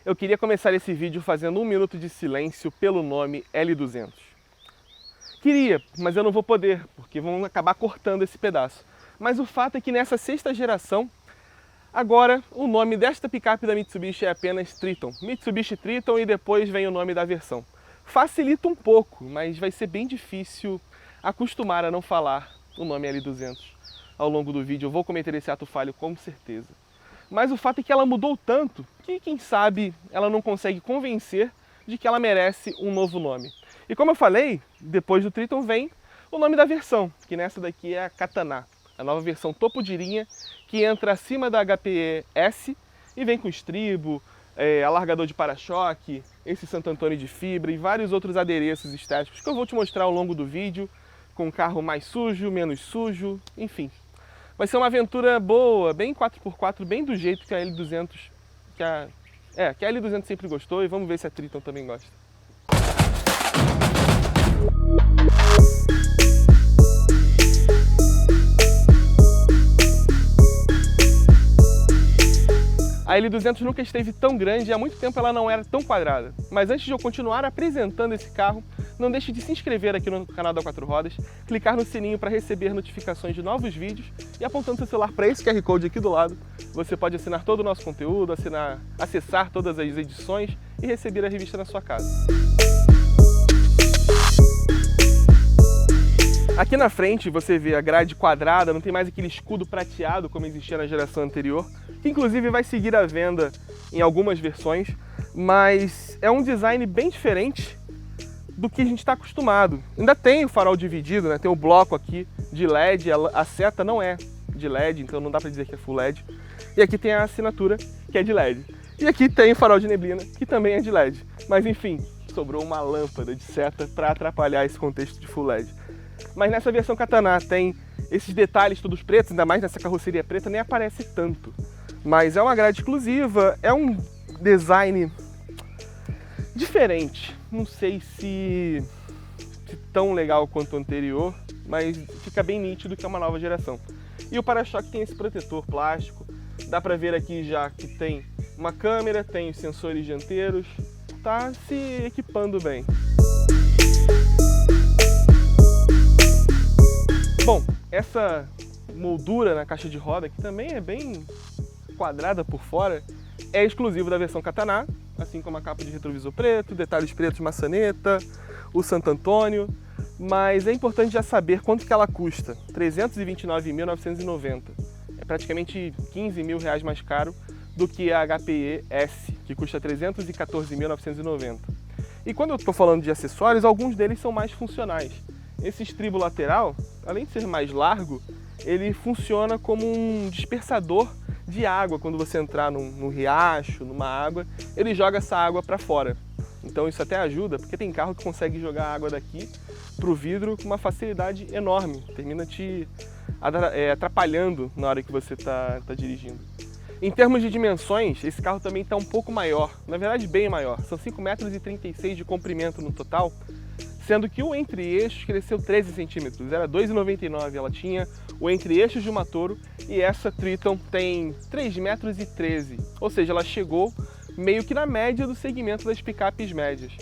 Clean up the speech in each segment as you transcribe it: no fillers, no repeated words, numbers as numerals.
Eu queria começar esse vídeo fazendo 1 minuto de silêncio pelo nome L200. Queria, mas eu não vou poder, porque vão acabar cortando esse pedaço. Mas o fato é que nessa 6ª geração, agora o nome desta picape da Mitsubishi é apenas Triton. Mitsubishi Triton e depois vem o nome da versão. Facilita um pouco, mas vai ser bem difícil acostumar a não falar o nome L200 ao longo do vídeo. Eu vou cometer esse ato falho com certeza. Mas o fato é que ela mudou tanto que, quem sabe, ela não consegue convencer de que ela merece um novo nome. E como eu falei, depois do Triton vem o nome da versão, que nessa daqui é a Katana, a nova versão topo de linha, que entra acima da HPE S e vem com estribo, alargador de para-choque, esse Santo Antônio de fibra e vários outros adereços estéticos que eu vou te mostrar ao longo do vídeo, com o carro mais sujo, menos sujo, enfim. Vai ser uma aventura boa, bem 4x4, bem do jeito que a L200, que a L200 sempre gostou, e vamos ver se a Triton também gosta. A L200 nunca esteve tão grande e há muito tempo ela não era tão quadrada. Mas antes de eu continuar apresentando esse carro, não deixe de se inscrever aqui no canal da 4 Rodas, clicar no sininho para receber notificações de novos vídeos e apontando seu celular para esse QR Code aqui do lado, você pode assinar todo o nosso conteúdo, acessar todas as edições e receber a revista na sua casa. Aqui na frente você vê a grade quadrada, não tem mais aquele escudo prateado como existia na geração anterior, que inclusive vai seguir à venda em algumas versões, mas é um design bem diferente do que a gente está acostumado. Ainda tem o farol dividido, né? Tem o bloco aqui de LED, a seta não é de LED, então não dá para dizer que é Full LED. E aqui tem a assinatura, que é de LED. E aqui tem o farol de neblina, que também é de LED. Mas enfim, sobrou uma lâmpada de seta para atrapalhar esse contexto de Full LED. Mas nessa versão Katana tem esses detalhes todos pretos, ainda mais nessa carroceria preta, nem aparece tanto. Mas é uma grade exclusiva, é um design diferente. Não sei se tão legal quanto o anterior, mas fica bem nítido que é uma nova geração. E o para-choque tem esse protetor plástico, dá pra ver aqui já que tem uma câmera, tem os sensores dianteiros, tá se equipando bem. Bom, essa moldura na caixa de roda, que também é bem quadrada por fora, é exclusivo da versão Katana, assim como a capa de retrovisor preto, detalhes pretos de maçaneta, o Santo Antônio, mas é importante já saber quanto que ela custa, R$ 329.990. É praticamente R$15.000 mais caro do que a HPE S, que custa R$ 314.990. E quando eu estou falando de acessórios, alguns deles são mais funcionais. Esse estribo lateral, além de ser mais largo, ele funciona como um dispersador de água. Quando você entrar num riacho, numa água, ele joga essa água para fora. Então isso até ajuda, porque tem carro que consegue jogar água daqui para o vidro com uma facilidade enorme. Termina te atrapalhando na hora que você está dirigindo. Em termos de dimensões, esse carro também está um pouco maior, na verdade bem maior. São 5,36 m de comprimento no total, sendo que o entre-eixos cresceu 13 centímetros, era 2,99 m, ela tinha o entre-eixos de uma Toro e essa Triton tem 3,13 m, ou seja, ela chegou meio que na média do segmento das picapes médias.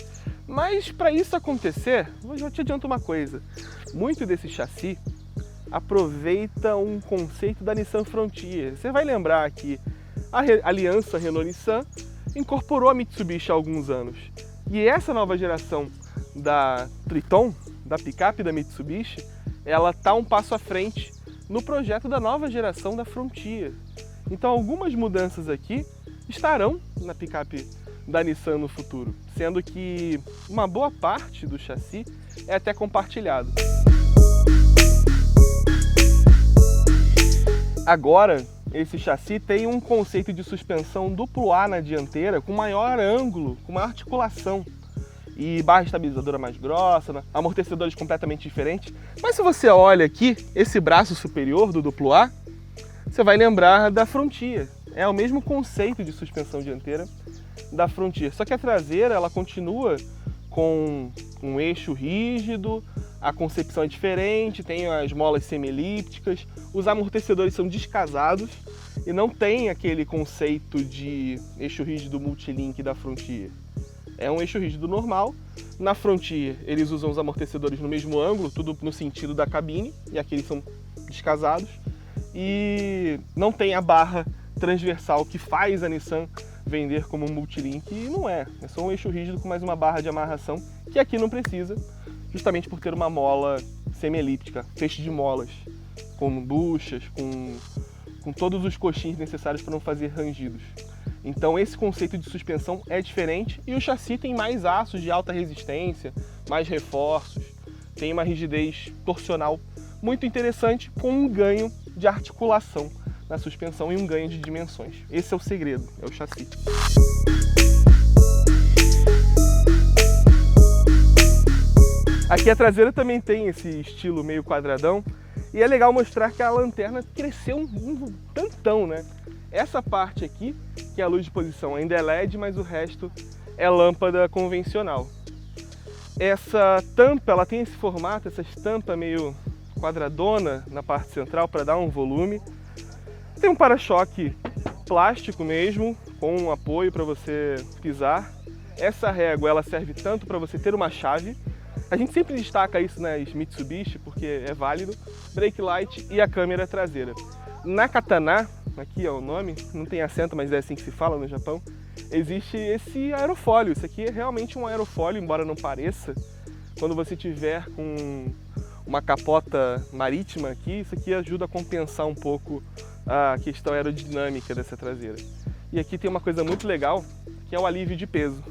Mas para isso acontecer, eu já te adianto uma coisa, muito desse chassi aproveita um conceito da Nissan Frontier. Você vai lembrar que a aliança Renault-Nissan incorporou a Mitsubishi há alguns anos. E essa nova geração da Triton, da picape da Mitsubishi, ela está um passo à frente no projeto da nova geração da Frontier. Então algumas mudanças aqui estarão na picape da Nissan no futuro, sendo que uma boa parte do chassi é até compartilhado. Agora, esse chassi tem um conceito de suspensão duplo A na dianteira, com maior ângulo, com maior articulação, e barra estabilizadora mais grossa, amortecedores completamente diferentes. Mas se você olha aqui, esse braço superior do duplo A, você vai lembrar da Frontier. É o mesmo conceito de suspensão dianteira da Frontier, só que a traseira ela continua com um eixo rígido, a concepção é diferente, tem as molas semi-elípticas, os amortecedores são descasados e não tem aquele conceito de eixo rígido multilink da Frontier. É um eixo rígido normal. Na Frontier eles usam os amortecedores no mesmo ângulo, tudo no sentido da cabine, e aqui eles são descasados. E não tem a barra transversal que faz a Nissan vender como multilink, e não é. É só um eixo rígido com mais uma barra de amarração, que aqui não precisa, justamente por ter uma mola semi-elíptica, feixe de molas, com buchas, com todos os coxins necessários para não fazer rangidos. Então esse conceito de suspensão é diferente, e o chassi tem mais aços de alta resistência, mais reforços, tem uma rigidez torsional muito interessante, com um ganho de articulação na suspensão e um ganho de dimensões. Esse é o segredo, é o chassi. Aqui a traseira também tem esse estilo meio quadradão, e é legal mostrar que a lanterna cresceu um tantão, né? Essa parte aqui, que é a luz de posição, ainda é LED, mas o resto é lâmpada convencional. Essa tampa, ela tem esse formato, essa estampa meio quadradona na parte central para dar um volume. Tem um para-choque plástico mesmo, com um apoio para você pisar. Essa régua, ela serve tanto para você ter uma chave. A gente sempre destaca isso nas Mitsubishi, porque é válido. Brake light e a câmera traseira. Na Katana, aqui é o nome, não tem acento, mas é assim que se fala no Japão, existe esse aerofólio. Isso aqui é realmente um aerofólio, embora não pareça. Quando você tiver com uma capota marítima aqui, isso aqui ajuda a compensar um pouco a questão aerodinâmica dessa traseira. E aqui tem uma coisa muito legal, que é o alívio de peso.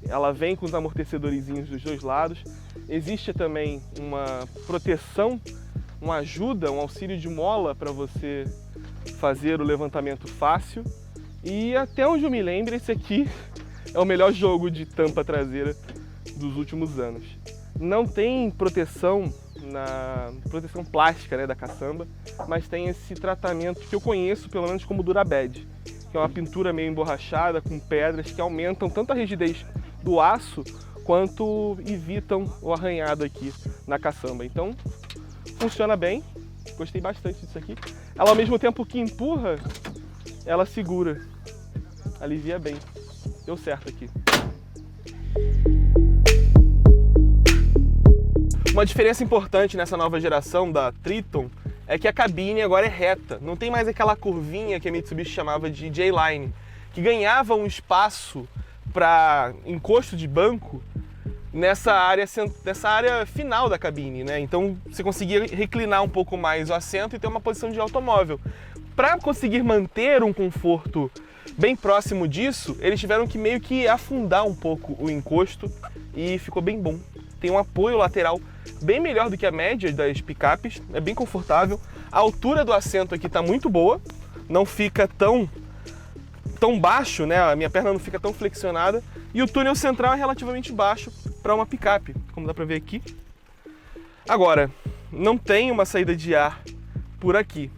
Ela vem com os amortecedorzinhos dos dois lados. Existe também uma proteção, uma ajuda, um auxílio de mola para você fazer o levantamento fácil. E até onde eu me lembro, esse aqui é o melhor jogo de tampa traseira dos últimos anos. Não tem proteção plástica, né, da caçamba, mas tem esse tratamento que eu conheço pelo menos como Durabed, que é uma pintura meio emborrachada com pedras que aumentam tanto a rigidez do aço quanto evitam o arranhado aqui na caçamba. Então funciona bem, gostei bastante disso aqui. Ela, ao mesmo tempo que empurra, ela segura, alivia bem. Deu certo aqui. Uma diferença importante nessa nova geração da Triton é que a cabine agora é reta. Não tem mais aquela curvinha que a Mitsubishi chamava de J-Line, que ganhava um espaço para encosto de banco nessa área final da cabine, né? Então você conseguia reclinar um pouco mais o assento e ter uma posição de automóvel. Para conseguir manter um conforto bem próximo disso, eles tiveram que meio que afundar um pouco o encosto e ficou bem bom. Tem um apoio lateral bem melhor do que a média das picapes, é bem confortável. A altura do assento aqui está muito boa, não fica tão baixo, né? A minha perna não fica tão flexionada. E o túnel central é relativamente baixo para uma picape, como dá para ver aqui. Agora, não tem uma saída de ar por aqui.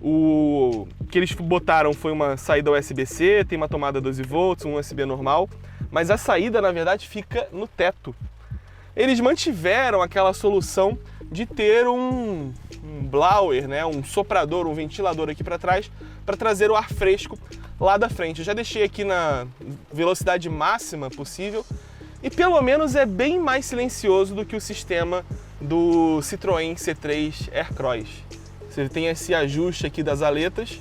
O que eles botaram foi uma saída USB-C, tem uma tomada 12 volts, um USB normal, mas a saída, na verdade, fica no teto. Eles mantiveram aquela solução de ter um blower, né, um soprador, um ventilador aqui para trás, para trazer o ar fresco lá da frente. Eu já deixei aqui na velocidade máxima possível e pelo menos é bem mais silencioso do que o sistema do Citroën C3 Aircross. Você tem esse ajuste aqui das aletas,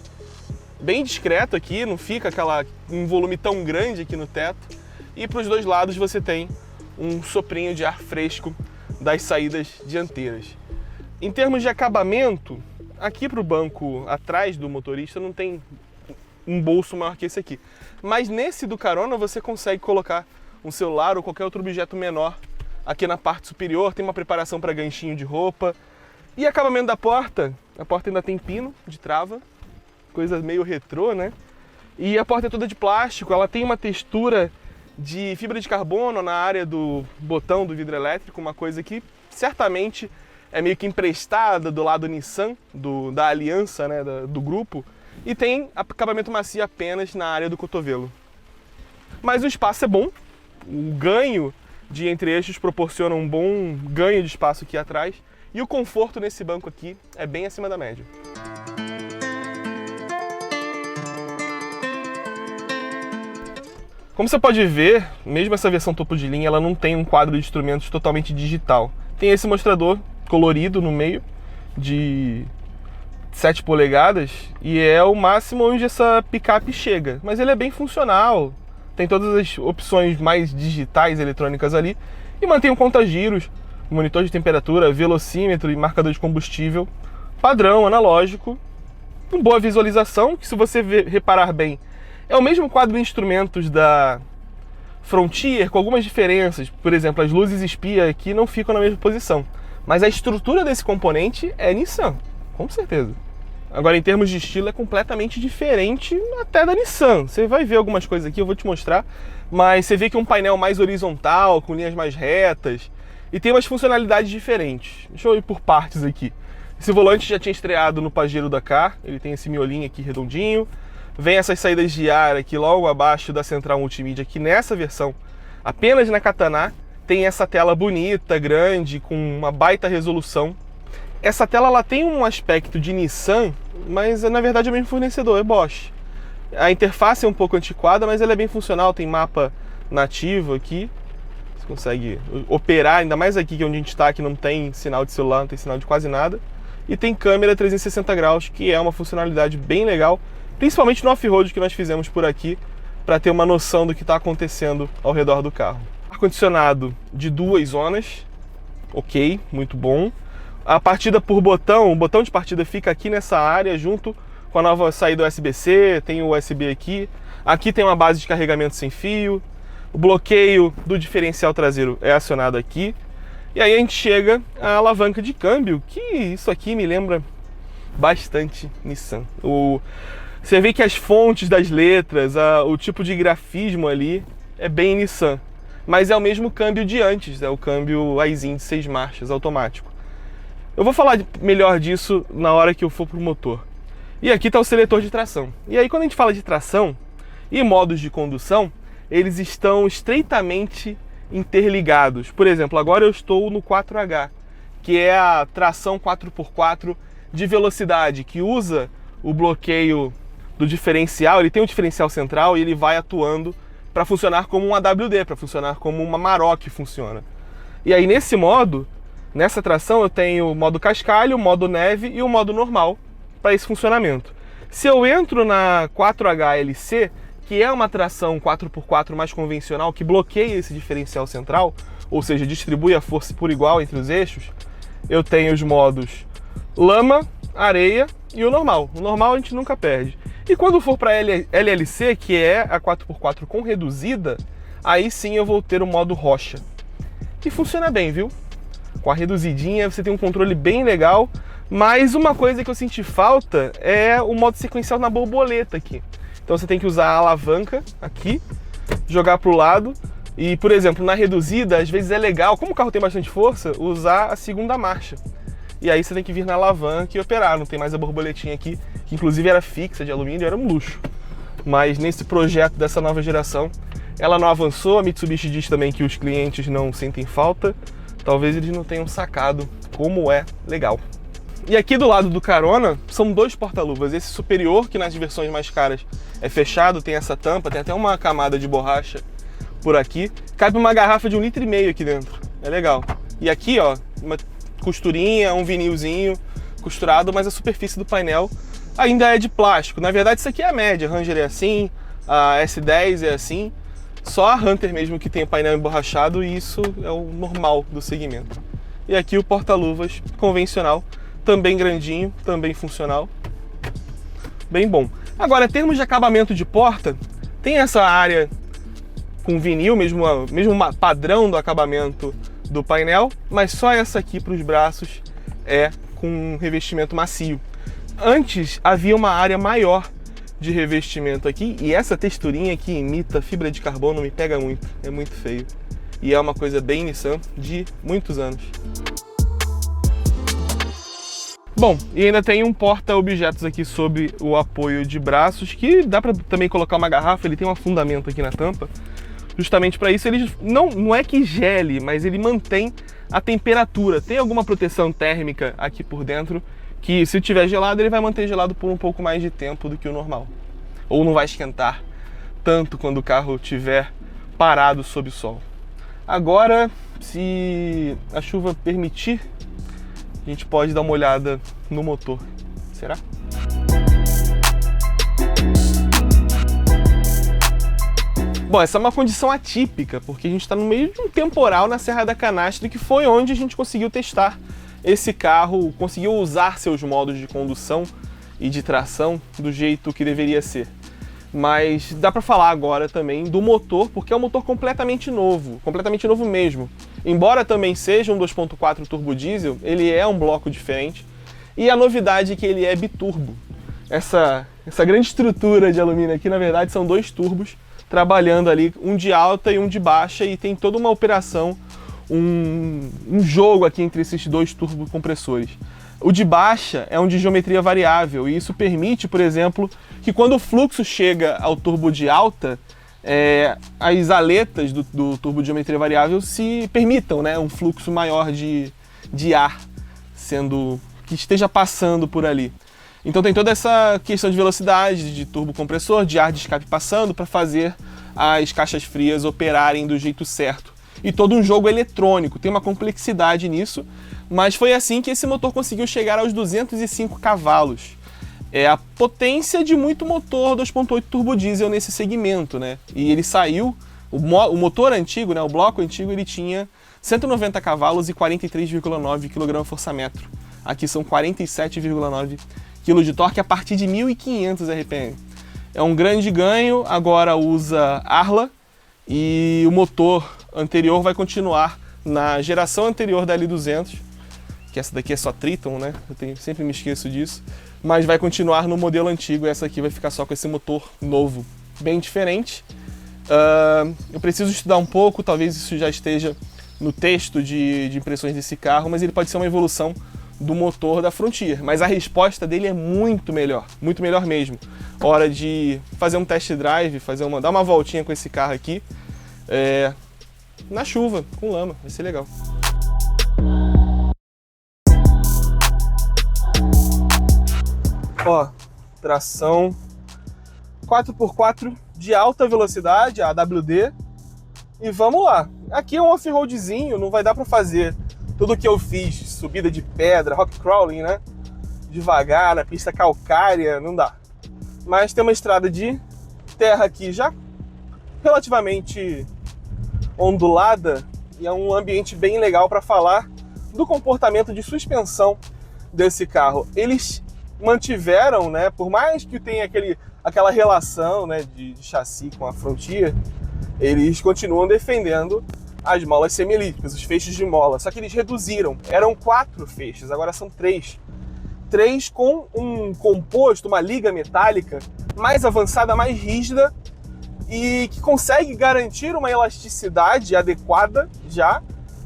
bem discreto aqui, não fica um volume tão grande aqui no teto. E para os dois lados você tem um soprinho de ar fresco das saídas dianteiras. Em termos de acabamento, aqui para o banco atrás do motorista não tem um bolso maior que esse aqui. Mas nesse do carona você consegue colocar um celular ou qualquer outro objeto menor. Aqui na parte superior tem uma preparação para ganchinho de roupa. E acabamento da porta, a porta ainda tem pino de trava, coisa meio retrô, né? E a porta é toda de plástico, ela tem uma textura de fibra de carbono na área do botão do vidro elétrico, uma coisa que certamente é meio que emprestada do lado Nissan, da aliança, né, do grupo, e tem acabamento macio apenas na área do cotovelo. Mas o espaço é bom, o ganho de entre-eixos proporciona um bom ganho de espaço aqui atrás. E o conforto nesse banco aqui é bem acima da média. Como você pode ver, mesmo essa versão topo de linha, ela não tem um quadro de instrumentos totalmente digital. Tem esse mostrador colorido no meio, de 7 polegadas, e é o máximo onde essa picape chega. Mas ele é bem funcional, tem todas as opções mais digitais eletrônicas ali, e mantém um conta-giros, monitor de temperatura, velocímetro e marcador de combustível, padrão, analógico, com boa visualização, que se você reparar bem, é o mesmo quadro de instrumentos da Frontier, com algumas diferenças. Por exemplo, as luzes espia aqui não ficam na mesma posição. Mas a estrutura desse componente é Nissan, com certeza. Agora, em termos de estilo, é completamente diferente até da Nissan. Você vai ver algumas coisas aqui, eu vou te mostrar. Mas você vê que é um painel mais horizontal, com linhas mais retas. E tem umas funcionalidades diferentes. Deixa eu ir por partes aqui. Esse volante já tinha estreado no Pajero Dakar. Ele tem esse miolinho aqui redondinho. Vem essas saídas de ar aqui logo abaixo da central multimídia, aqui nessa versão, apenas na Katana, tem essa tela bonita, grande, com uma baita resolução. Essa tela ela tem um aspecto de Nissan, mas na verdade é o mesmo fornecedor, é Bosch. A interface é um pouco antiquada, mas ela é bem funcional, tem mapa nativo aqui. Você consegue operar, ainda mais aqui que é onde a gente está, que não tem sinal de celular, não tem sinal de quase nada. E tem câmera 360 graus, que é uma funcionalidade bem legal, principalmente no off-road que nós fizemos por aqui, para ter uma noção do que está acontecendo ao redor do carro. Ar-condicionado de 2 zonas, ok, muito bom. A partida por botão, o botão de partida fica aqui nessa área, junto com a nova saída USB-C, tem o USB aqui. Aqui tem uma base de carregamento sem fio. O bloqueio do diferencial traseiro é acionado aqui. E aí a gente chega à alavanca de câmbio, que isso aqui me lembra bastante Nissan. Você vê que as fontes das letras, o tipo de grafismo ali é bem Nissan. Mas é o mesmo câmbio de antes, é o câmbio Aisin de 6 marchas, automático. Eu vou falar melhor disso na hora que eu for pro motor. E aqui está o seletor de tração. E aí quando a gente fala de tração e modos de condução, eles estão estreitamente interligados. Por exemplo, agora eu estou no 4H, que é a tração 4x4 de velocidade, que usa o bloqueio do diferencial. Ele tem um diferencial central e ele vai atuando para funcionar como um AWD, para funcionar como uma Maroc funciona. E aí nesse modo, nessa tração eu tenho o modo cascalho, o modo neve e o modo normal para esse funcionamento. Se eu entro na 4HLC, que é uma tração 4x4 mais convencional, que bloqueia esse diferencial central, ou seja, distribui a força por igual entre os eixos, eu tenho os modos lama, areia e o normal. O normal a gente nunca perde. E quando for para LLC, que é a 4x4 com reduzida, aí sim eu vou ter o modo rocha. Que funciona bem, viu? Com a reduzidinha você tem um controle bem legal, mas uma coisa que eu senti falta é o modo sequencial na borboleta aqui. Então você tem que usar a alavanca aqui, jogar para o lado e, por exemplo, na reduzida, às vezes é legal, como o carro tem bastante força, usar a segunda marcha. E aí você tem que vir na alavanca e operar, não tem mais a borboletinha aqui, que inclusive era fixa de alumínio, era um luxo. Mas nesse projeto dessa nova geração, ela não avançou. A Mitsubishi diz também que os clientes não sentem falta, talvez eles não tenham sacado como é legal. E aqui do lado do carona são 2 porta-luvas. Esse superior, que nas versões mais caras é fechado, tem essa tampa, tem até uma camada de borracha por aqui. Cabe uma garrafa de 1,5 litro aqui dentro, é legal. E aqui, ó, uma costurinha, um vinilzinho costurado, mas a superfície do painel ainda é de plástico. Na verdade isso aqui é a média, a Ranger é assim, a S10 é assim, só a Hunter mesmo que tem o painel emborrachado, e isso é o normal do segmento. E aqui o porta-luvas convencional, também grandinho, também funcional, bem bom. Agora, em termos de acabamento de porta, tem essa área com vinil, mesmo padrão do acabamento do painel, mas só essa aqui para os braços é com um revestimento macio. Antes havia uma área maior de revestimento aqui, e essa texturinha que imita fibra de carbono me pega muito, é muito feio. E é uma coisa bem Nissan de muitos anos. Bom, e ainda tem um porta-objetos aqui sob o apoio de braços, que dá para também colocar uma garrafa, ele tem um afundamento aqui na tampa. Justamente para isso, ele não é que gele, mas ele mantém a temperatura. Tem alguma proteção térmica aqui por dentro que, se tiver gelado, ele vai manter gelado por um pouco mais de tempo do que o normal. Ou não vai esquentar tanto quando o carro estiver parado sob o sol. Agora, se a chuva permitir, a gente pode dar uma olhada no motor. Será? Bom, essa é uma condição atípica, porque a gente está no meio de um temporal na Serra da Canastra, que foi onde a gente conseguiu testar esse carro, conseguiu usar seus modos de condução e de tração do jeito que deveria ser. Mas dá para falar agora também do motor, porque é um motor completamente novo mesmo. Embora também seja um 2.4 turbo diesel, ele é um bloco diferente. E a novidade é que ele é biturbo. Essa grande estrutura de alumínio aqui, na verdade, são dois turbos trabalhando ali, um de alta e um de baixa, e tem toda uma operação, um jogo aqui entre esses dois turbocompressores. O de baixa é um de geometria variável, e isso permite, por exemplo, que quando o fluxo chega ao turbo de alta, as aletas do turbo de geometria variável se permitam, né, um fluxo maior de ar que esteja passando por ali. Então tem toda essa questão de velocidade, de turbo compressor, de ar de escape passando para fazer as caixas frias operarem do jeito certo. E todo um jogo eletrônico, tem uma complexidade nisso, mas foi assim que esse motor conseguiu chegar aos 205 cavalos. É a potência de muito motor 2.8 turbo diesel nesse segmento, né? E ele saiu, o motor antigo, né, o bloco antigo, ele tinha 190 cavalos e 43,9 kgfm. Aqui são 47,9 kg de torque a partir de 1.500 RPM. É um grande ganho, agora usa Arla, e o motor anterior vai continuar na geração anterior da L200, que essa daqui é só Triton, né? Sempre me esqueço disso, mas vai continuar no modelo antigo, e essa aqui vai ficar só com esse motor novo, bem diferente. Eu preciso estudar um pouco, talvez isso já esteja no texto de impressões desse carro, mas ele pode ser uma evolução do motor da Frontier, mas a resposta dele é muito melhor mesmo. Hora de fazer um test drive, dar uma voltinha com esse carro aqui, na chuva, com lama, vai ser legal. Ó, tração 4x4 de alta velocidade, a AWD, e vamos lá. Aqui é um off-roadzinho, não vai dar para fazer tudo que eu fiz, subida de pedra, rock crawling, né? Devagar, na pista calcária, não dá. Mas tem uma estrada de terra aqui já relativamente ondulada, e é um ambiente bem legal para falar do comportamento de suspensão desse carro. Eles mantiveram, né, por mais que tenha aquela relação, né, de chassi com a Frontier, eles continuam defendendo as molas semi-elípticas, os feixes de mola, só que eles reduziram. Eram 4 feixes, agora são 3. 3 com um composto, uma liga metálica mais avançada, mais rígida, e que consegue garantir uma elasticidade adequada já,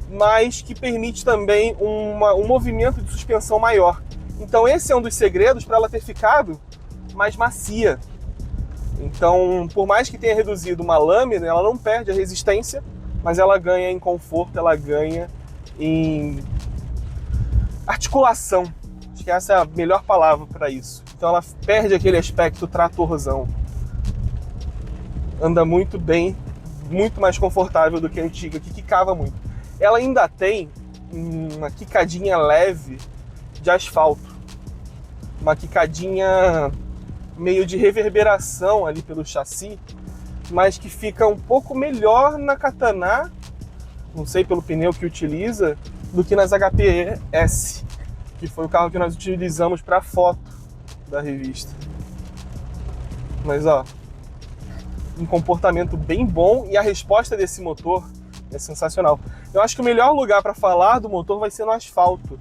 mas que permite também um movimento de suspensão maior. Então esse é um dos segredos para ela ter ficado mais macia. Então, por mais que tenha reduzido uma lâmina, ela não perde a resistência, mas ela ganha em conforto, ela ganha em articulação. Acho que essa é a melhor palavra para isso. Então ela perde aquele aspecto tratorzão. Anda muito bem, muito mais confortável do que a antiga, que quicava muito. Ela ainda tem uma quicadinha leve de asfalto. Uma quicadinha meio de reverberação ali pelo chassi, mas que fica um pouco melhor na Katana, não sei pelo pneu que utiliza, do que nas HPS, que foi o carro que nós utilizamos para a foto da revista. Mas ó, um comportamento bem bom, e a resposta desse motor é sensacional. Eu acho que o melhor lugar para falar do motor vai ser no asfalto,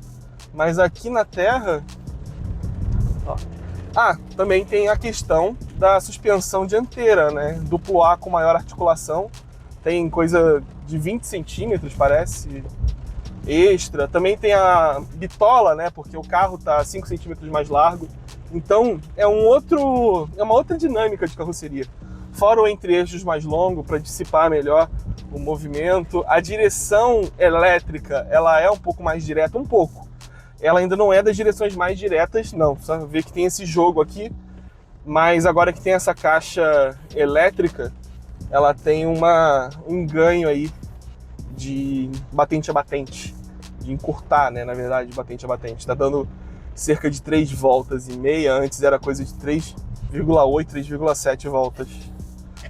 mas aqui na terra, ó. Também tem a questão da suspensão dianteira, né? Duplo A com maior articulação, tem coisa de 20 centímetros, parece, extra. Também tem a bitola, né? Porque o carro tá 5 centímetros mais largo. Então é uma outra dinâmica de carroceria. fora o entre-eixos mais longo para dissipar melhor o movimento. A direção elétrica, ela é um pouco mais direta, um pouco. Ela ainda não é das direções mais diretas, não. Só ver que tem esse jogo aqui, mas agora que tem essa caixa elétrica, ela tem um ganho aí de batente a batente, de encurtar, né, na verdade, de batente a batente. Tá dando cerca de 3 voltas e meia, antes era coisa de 3,8, 3,7 voltas.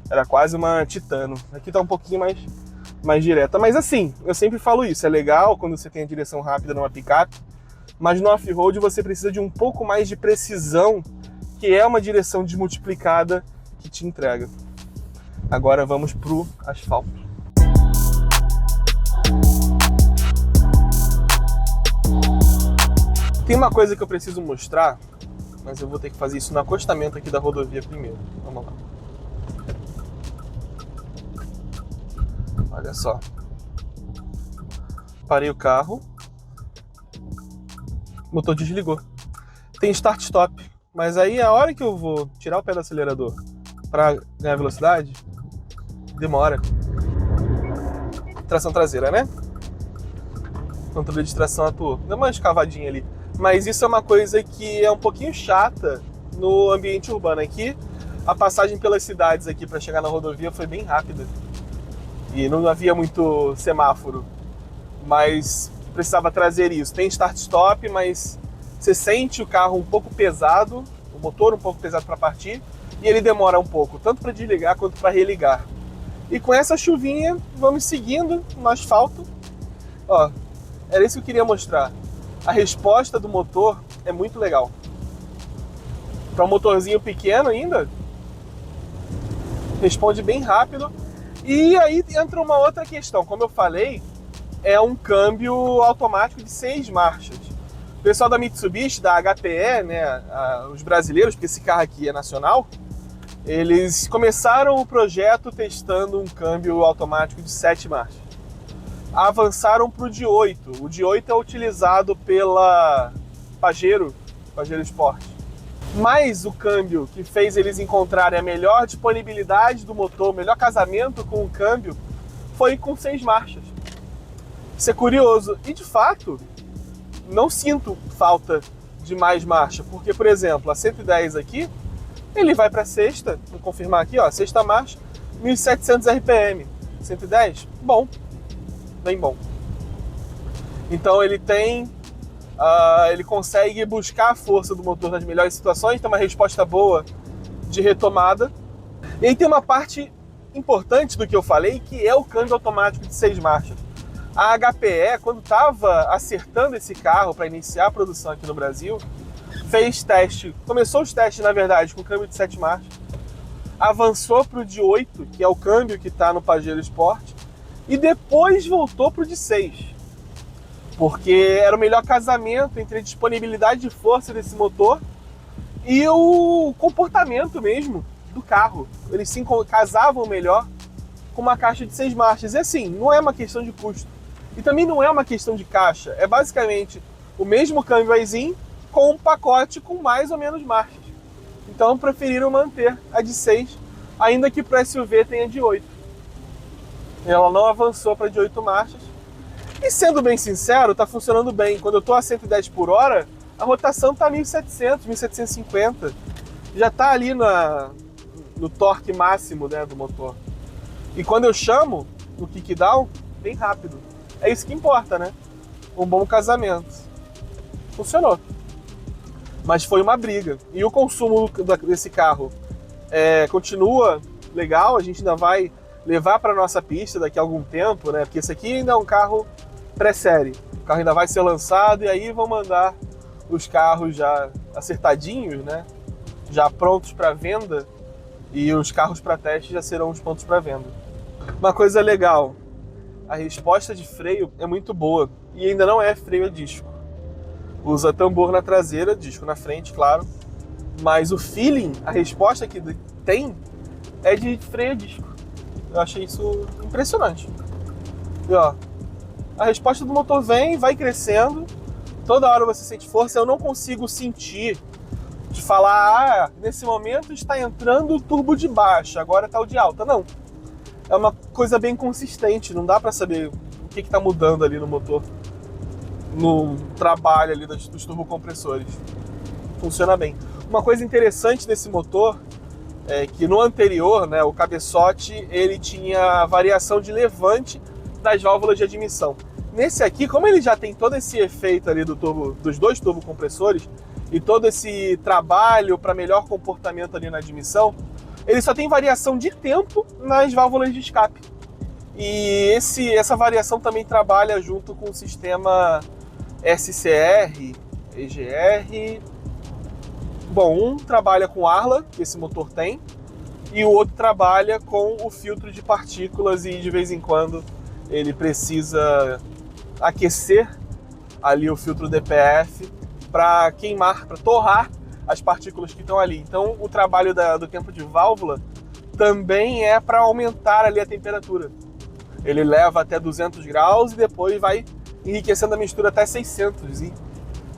Era quase uma Titano. Aqui tá um pouquinho mais direta. Mas assim, eu sempre falo isso, é legal quando você tem a direção rápida numa picape, mas no off-road você precisa de um pouco mais de precisão, que é uma direção desmultiplicada que te entrega. Agora vamos pro asfalto. Tem uma coisa que eu preciso mostrar, mas eu vou ter que fazer isso no acostamento aqui da rodovia primeiro. Vamos lá. Olha só. Parei o carro. O motor desligou. Tem start-stop, mas aí a hora que eu vou tirar o pé do acelerador para ganhar velocidade, demora. Tração traseira, né? Controle de tração atuou. Deu uma escavadinha ali. Mas isso é uma coisa que é um pouquinho chata no ambiente urbano. Aqui, a passagem pelas cidades aqui para chegar na rodovia foi bem rápida. E não havia muito semáforo. Mas precisava trazer isso. Tem start-stop, mas você sente o carro um pouco pesado, o motor um pouco pesado para partir, e ele demora um pouco, tanto para desligar quanto para religar. E com essa chuvinha, vamos seguindo no asfalto. Ó, era isso que eu queria mostrar. A resposta do motor é muito legal. Para um motorzinho pequeno ainda, responde bem rápido. E aí entra uma outra questão. Como eu falei, é um câmbio automático de 6 marchas. O pessoal da Mitsubishi, da HPE, né, os brasileiros, porque esse carro aqui é nacional, eles começaram o projeto testando um câmbio automático de 7 marchas. Avançaram para o de 8. O de 8 é utilizado pela Pajero Sport. Mas o câmbio que fez eles encontrarem a melhor disponibilidade do motor, o melhor casamento com o câmbio, foi com 6 marchas. Isso é curioso. E de fato, não sinto falta de mais marcha. Porque, por exemplo, a 110 aqui, ele vai para a sexta, vou confirmar aqui, ó, sexta marcha, 1700 RPM. 110, bom. Bem bom. Então ele tem, ele consegue buscar a força do motor nas melhores situações, tem uma resposta boa de retomada. E aí tem uma parte importante do que eu falei, que é o câmbio automático de 6 marchas. A HPE, quando estava acertando esse carro para iniciar a produção aqui no Brasil, fez teste, começou os testes na verdade com câmbio de 7 marchas, avançou para o de 8, que é o câmbio que está no Pajero Sport, e depois voltou para o de 6, porque era o melhor casamento entre a disponibilidade de força desse motor e o comportamento mesmo do carro. Eles se casavam melhor com uma caixa de 6 marchas. E assim, não é uma questão de custo. E também não é uma questão de caixa. É basicamente o mesmo câmbio Aisin com um pacote com mais ou menos marchas. Então preferiram manter a de 6, ainda que para SUV tenha de 8. Ela não avançou para de 8 marchas. E sendo bem sincero, está funcionando bem. Quando eu estou a 110 por hora, a rotação está 1700, 1750. Já está ali no torque máximo, né, do motor. E quando eu chamo no kickdown, bem rápido. É isso que importa, né? Um bom casamento. Funcionou. Mas foi uma briga. E o consumo desse carro continua legal. A gente ainda vai levar para nossa pista daqui a algum tempo, né? Porque esse aqui ainda é um carro pré-série. O carro ainda vai ser lançado e aí vão mandar os carros já acertadinhos, né? Já prontos para venda, e os carros para teste já serão os prontos para venda. Uma coisa legal, a resposta de freio é muito boa e ainda não é freio a disco. Usa tambor na traseira, disco na frente, claro, mas o feeling, a resposta que tem é de freio a disco. Eu achei isso impressionante. E ó, a resposta do motor vai crescendo, toda hora você sente força. Eu não consigo sentir, falar, nesse momento está entrando o turbo de baixa, agora está o de alta. Não. É uma coisa bem consistente, não dá para saber o que está mudando ali no motor, no trabalho ali dos turbocompressores. Funciona bem. Uma coisa interessante desse motor é que no anterior, né, o cabeçote, ele tinha variação de levante das válvulas de admissão. Nesse aqui, como ele já tem todo esse efeito ali dos dois turbocompressores e todo esse trabalho para melhor comportamento ali na admissão, ele só tem variação de tempo nas válvulas de escape. E essa variação também trabalha junto com o sistema SCR, EGR. Bom, um trabalha com Arla, que esse motor tem, e o outro trabalha com o filtro de partículas e de vez em quando ele precisa aquecer ali o filtro DPF para queimar, para torrar as partículas que estão ali. Então o trabalho do tempo de válvula também é para aumentar ali a temperatura. Ele leva até 200 graus e depois vai enriquecendo a mistura até 600 e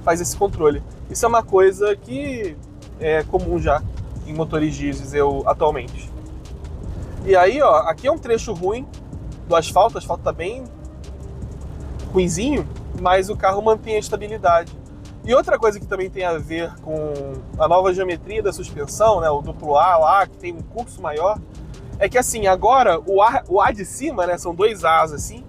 faz esse controle. Isso é uma coisa que é comum já em motores diesel atualmente. E aí, ó, aqui é um trecho ruim do asfalto, o asfalto tá bem ruinzinho, mas o carro mantém a estabilidade. E outra coisa que também tem a ver com a nova geometria da suspensão, né, o duplo A lá, que tem um curso maior, é que assim, agora o A de cima, né, são dois As assim,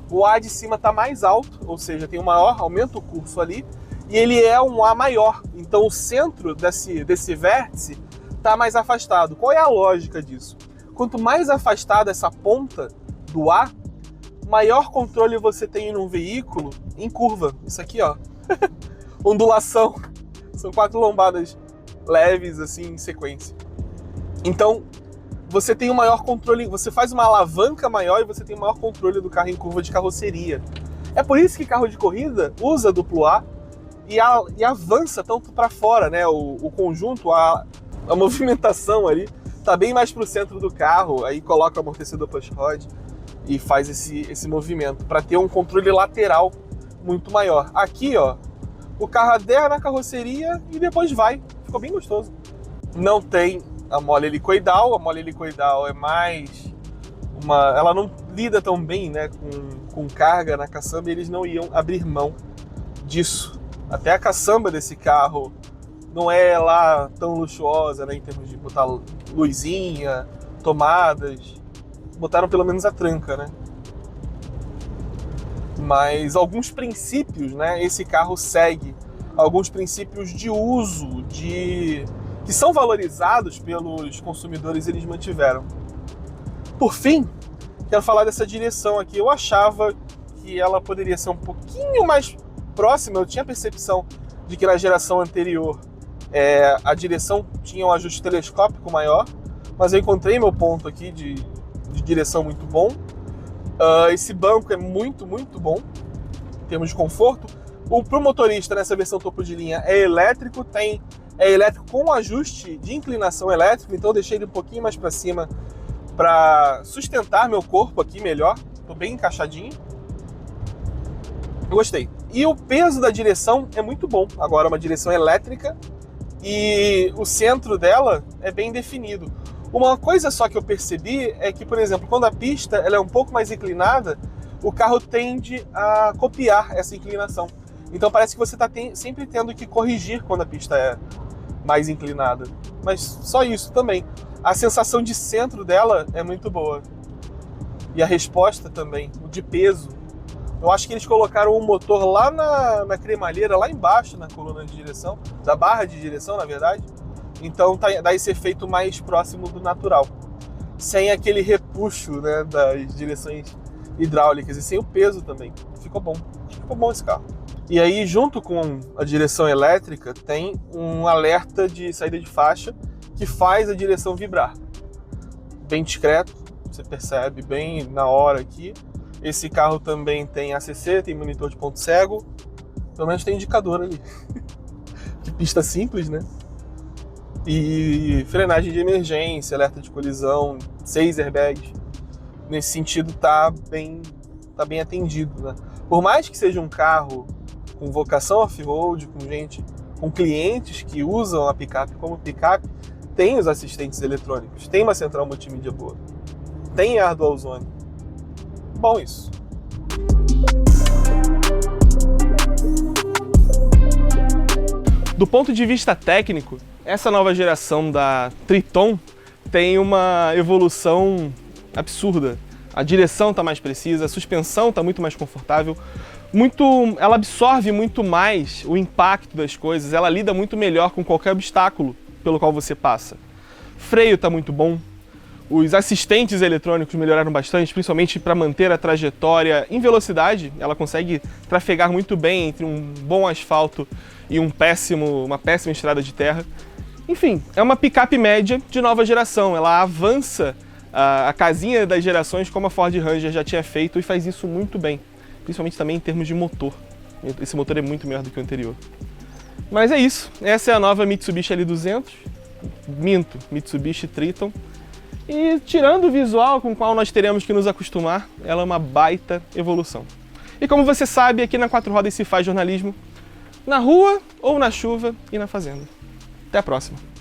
o A de cima tá mais alto, ou seja, tem um maior, aumenta o curso ali, e ele é um A maior, então o centro desse vértice tá mais afastado. Qual é a lógica disso? Quanto mais afastada essa ponta do A, maior controle você tem num veículo em curva. Isso aqui, ó, ondulação, são 4 lombadas leves assim em sequência. Então, você tem um maior controle, você faz uma alavanca maior e você tem um maior controle do carro em curva de carroceria. É por isso que carro de corrida usa duplo A e avança tanto para fora, né? O conjunto, a movimentação ali tá bem mais para o centro do carro, aí coloca o amortecedor push-rod e faz esse movimento para ter um controle lateral muito maior. Aqui, ó, o carro adera na carroceria e depois vai. Ficou bem gostoso. Não tem a mole helicoidal é mais ela não lida tão bem, né, com carga na caçamba, e eles não iam abrir mão disso. Até a caçamba desse carro não é lá tão luxuosa, né, em termos de botar luzinha, tomadas. Botaram pelo menos a tranca, né? Mas alguns princípios, né, esse carro segue. Alguns princípios de uso, que são valorizados pelos consumidores, eles mantiveram. Por fim, quero falar dessa direção aqui. Eu achava que ela poderia ser um pouquinho mais próxima. Eu tinha a percepção de que na geração anterior a direção tinha um ajuste telescópico maior, mas eu encontrei meu ponto aqui de direção muito bom. Esse banco é muito, muito bom em termos de conforto. Pro motorista, nessa versão topo de linha, é elétrico com ajuste de inclinação elétrico, então eu deixei ele um pouquinho mais para cima para sustentar meu corpo aqui melhor. Tô bem encaixadinho. Eu gostei. E o peso da direção é muito bom. Agora, uma direção elétrica e o centro dela é bem definido. Uma coisa só que eu percebi é que, por exemplo, quando a pista ela é um pouco mais inclinada, o carro tende a copiar essa inclinação. Então parece que você está sempre tendo que corrigir quando a pista é mais inclinada. Mas só isso também. A sensação de centro dela é muito boa. E a resposta também, o de peso. Eu acho que eles colocaram um motor lá na cremalheira, lá embaixo na coluna de direção, da barra de direção, na verdade. Então dá esse efeito mais próximo do natural. Sem aquele repuxo, né, das direções hidráulicas e sem o peso também. Ficou bom esse carro. E aí, junto com a direção elétrica, tem um alerta de saída de faixa que faz a direção vibrar. Bem discreto, você percebe bem na hora aqui. Esse carro também tem ACC, tem monitor de ponto cego, pelo menos tem indicador ali. De pista simples, né? E frenagem de emergência, alerta de colisão, 6 airbags. Nesse sentido tá bem atendido, né? Por mais que seja um carro com vocação off-road, com gente com clientes que usam a picape como picape, tem os assistentes eletrônicos, tem uma central multimídia boa, tem ar dual zone. Bom isso. Do ponto de vista técnico, essa nova geração da Triton tem uma evolução absurda. A direção está mais precisa, a suspensão está muito mais confortável, ela absorve muito mais o impacto das coisas, ela lida muito melhor com qualquer obstáculo pelo qual você passa. Freio está muito bom, os assistentes eletrônicos melhoraram bastante, principalmente para manter a trajetória em velocidade. Ela consegue trafegar muito bem entre um bom asfalto e uma péssima estrada de terra. Enfim, é uma picape média de nova geração, ela avança a casinha das gerações como a Ford Ranger já tinha feito e faz isso muito bem, principalmente também em termos de motor. Esse motor é muito melhor do que o anterior. Mas é isso, essa é a nova Mitsubishi L200, Mitsubishi Triton. E tirando o visual com o qual nós teremos que nos acostumar, ela é uma baita evolução. E como você sabe, aqui na Quatro Rodas se faz jornalismo na rua ou na chuva e na fazenda. Até a próxima!